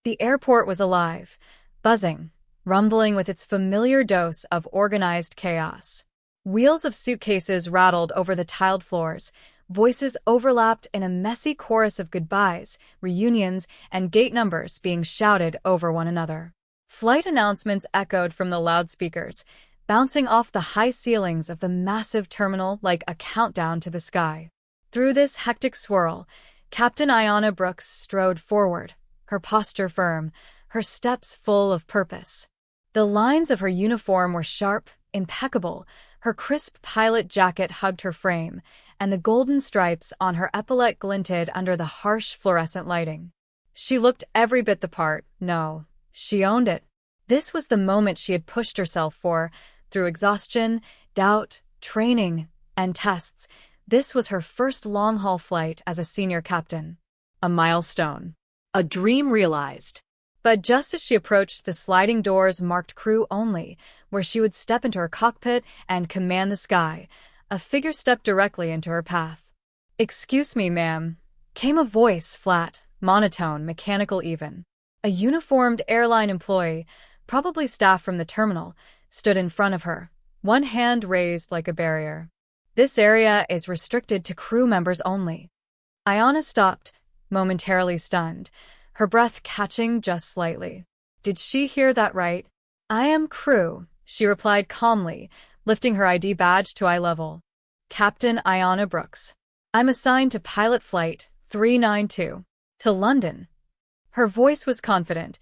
The airport was alive, buzzing, rumbling with its familiar dose of organized chaos. Wheels of suitcases rattled over the tiled floors, voices overlapped in a messy chorus of goodbyes, reunions, and gate numbers being shouted over one another. Flight announcements echoed from the loudspeakers, bouncing off the high ceilings of the massive terminal like a countdown to the sky. Through this hectic swirl, Captain Ayanna Brooks strode forward, her posture firm, her steps full of purpose. The lines of her uniform were sharp, impeccable, her crisp pilot jacket hugged her frame, and the golden stripes on her epaulette glinted under the harsh fluorescent lighting. She looked every bit the part. No, she owned it. This was the moment she had pushed herself for, through exhaustion, doubt, training, and tests. This was her first long-haul flight as a senior captain. A milestone. A dream realized. But just as she approached the sliding doors marked crew only, where she would step into her cockpit and command the sky, a figure stepped directly into her path. "Excuse me, ma'am," came a voice, flat, monotone, mechanical even. A uniformed airline employee, probably staff from the terminal, stood in front of her, one hand raised like a barrier. "This area is restricted to crew members only." Ayanna stopped, momentarily stunned, her breath catching just slightly. Did she hear that right? "I am crew," she replied calmly, lifting her ID badge to eye level. "Captain Ayanna Brooks. I'm assigned to pilot flight 392 to London." Her voice was confident,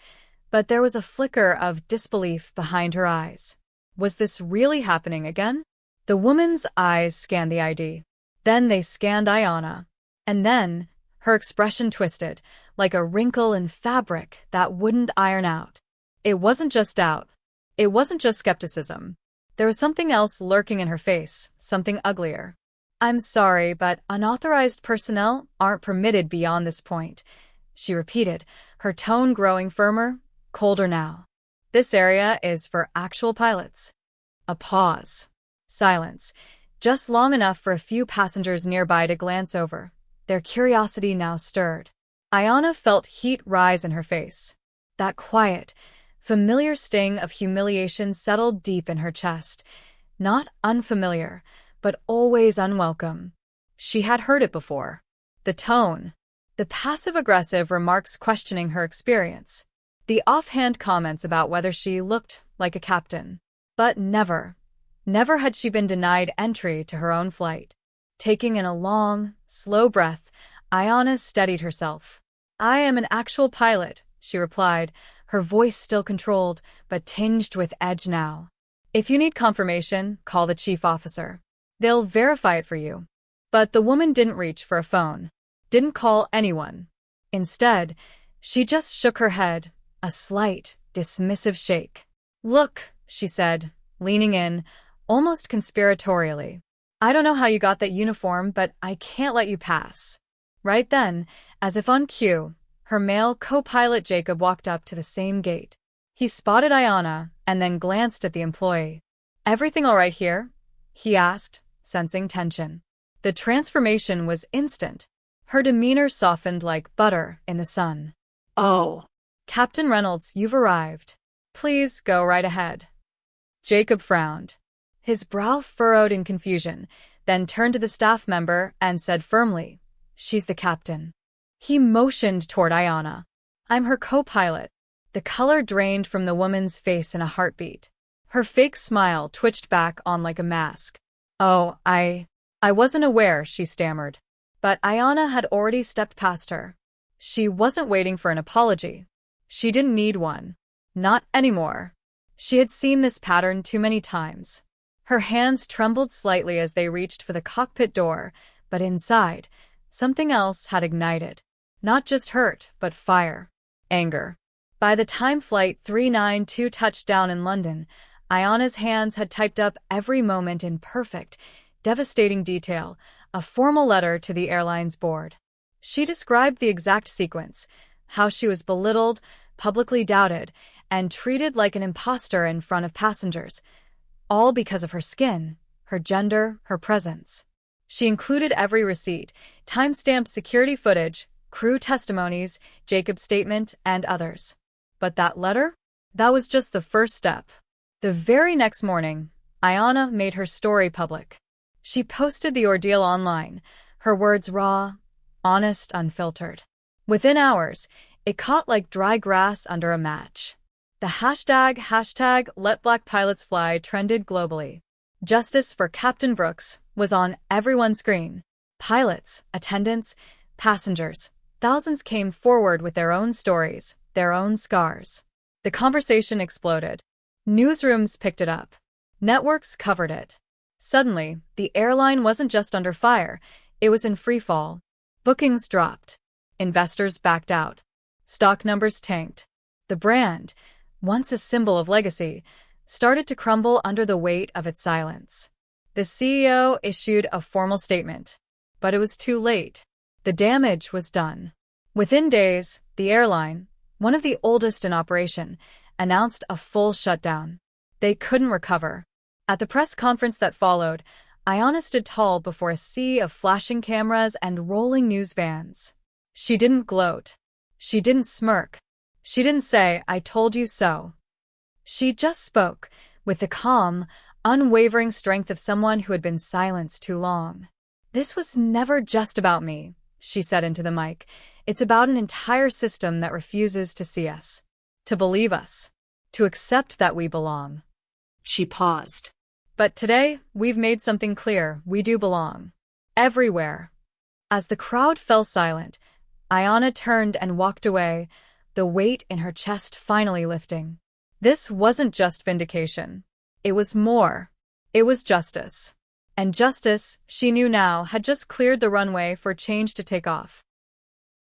but there was a flicker of disbelief behind her eyes. Was this really happening again? The woman's eyes scanned the ID. Then they scanned Ayanna. And then, her expression twisted, like a wrinkle in fabric that wouldn't iron out. It wasn't just doubt. It wasn't just skepticism. There was something else lurking in her face, something uglier. "I'm sorry, but unauthorized personnel aren't permitted beyond this point," she repeated, her tone growing firmer, colder now. "This area is for actual pilots." A pause. Silence, just long enough for a few passengers nearby to glance over, their curiosity now stirred. Ayanna felt heat rise in her face. That quiet, familiar sting of humiliation settled deep in her chest. Not unfamiliar, but always unwelcome. She had heard it before. The tone, the passive-aggressive remarks questioning her experience, the offhand comments about whether she looked like a captain. But never had she been denied entry to her own flight. Taking in a long, slow breath, Ayanna steadied herself. "I am an actual pilot," she replied, her voice still controlled, but tinged with edge now. "If you need confirmation, call the chief officer. They'll verify it for you." But the woman didn't reach for a phone, didn't call anyone. Instead, she just shook her head, a slight, dismissive shake. "Look," she said, leaning in, almost conspiratorially. "I don't know how you got that uniform, but I can't let you pass." Right then, as if on cue, her male co-pilot Jacob walked up to the same gate. He spotted Ayanna and then glanced at the employee. "Everything all right here?" he asked, sensing tension. The transformation was instant. Her demeanor softened like butter in the sun. "Oh, Captain Reynolds, you've arrived. Please go right ahead." Jacob frowned. His brow furrowed in confusion, then turned to the staff member and said firmly, "She's the captain." He motioned toward Ayanna. "I'm her co-pilot." The color drained from the woman's face in a heartbeat. Her fake smile twitched back on like a mask. "Oh, I wasn't aware," she stammered. But Ayanna had already stepped past her. She wasn't waiting for an apology. She didn't need one. Not anymore. She had seen this pattern too many times. Her hands trembled slightly as they reached for the cockpit door, but inside, something else had ignited. Not just hurt, but fire. Anger. By the time Flight 392 touched down in London, Ayanna's hands had typed up every moment in perfect, devastating detail, a formal letter to the airline's board. She described the exact sequence, how she was belittled, publicly doubted, and treated like an imposter in front of passengers, all because of her skin, her gender, her presence. She included every receipt, time-stamped security footage, crew testimonies, Jacob's statement, and others. But that letter? That was just the first step. The very next morning, Ayanna made her story public. She posted the ordeal online, her words raw, honest, unfiltered. Within hours, it caught like dry grass under a match. The hashtag #LetBlackPilotsFly trended globally. Justice for Captain Brooks was on everyone's screen. Pilots, attendants, passengers, thousands came forward with their own stories, their own scars. The conversation exploded. Newsrooms picked it up. Networks covered it. Suddenly, the airline wasn't just under fire, it was in freefall. Bookings dropped. Investors backed out. Stock numbers tanked. The brand, once a symbol of legacy, started to crumble under the weight of its silence. The CEO issued a formal statement, but it was too late. The damage was done. Within days, the airline, one of the oldest in operation, announced a full shutdown. They couldn't recover. At the press conference that followed, Ayanna stood tall before a sea of flashing cameras and rolling news vans. She didn't gloat. She didn't smirk. She didn't say, "I told you so." She just spoke, with the calm, unwavering strength of someone who had been silenced too long. "This was never just about me," she said into the mic. "It's about an entire system that refuses to see us, to believe us, to accept that we belong." She paused. But today, we've made something clear. We do belong. Everywhere. As the crowd fell silent, Ayanna turned and walked away, the weight in her chest finally lifting. This wasn't just vindication. It was more. It was justice. And justice, she knew now, had just cleared the runway for change to take off.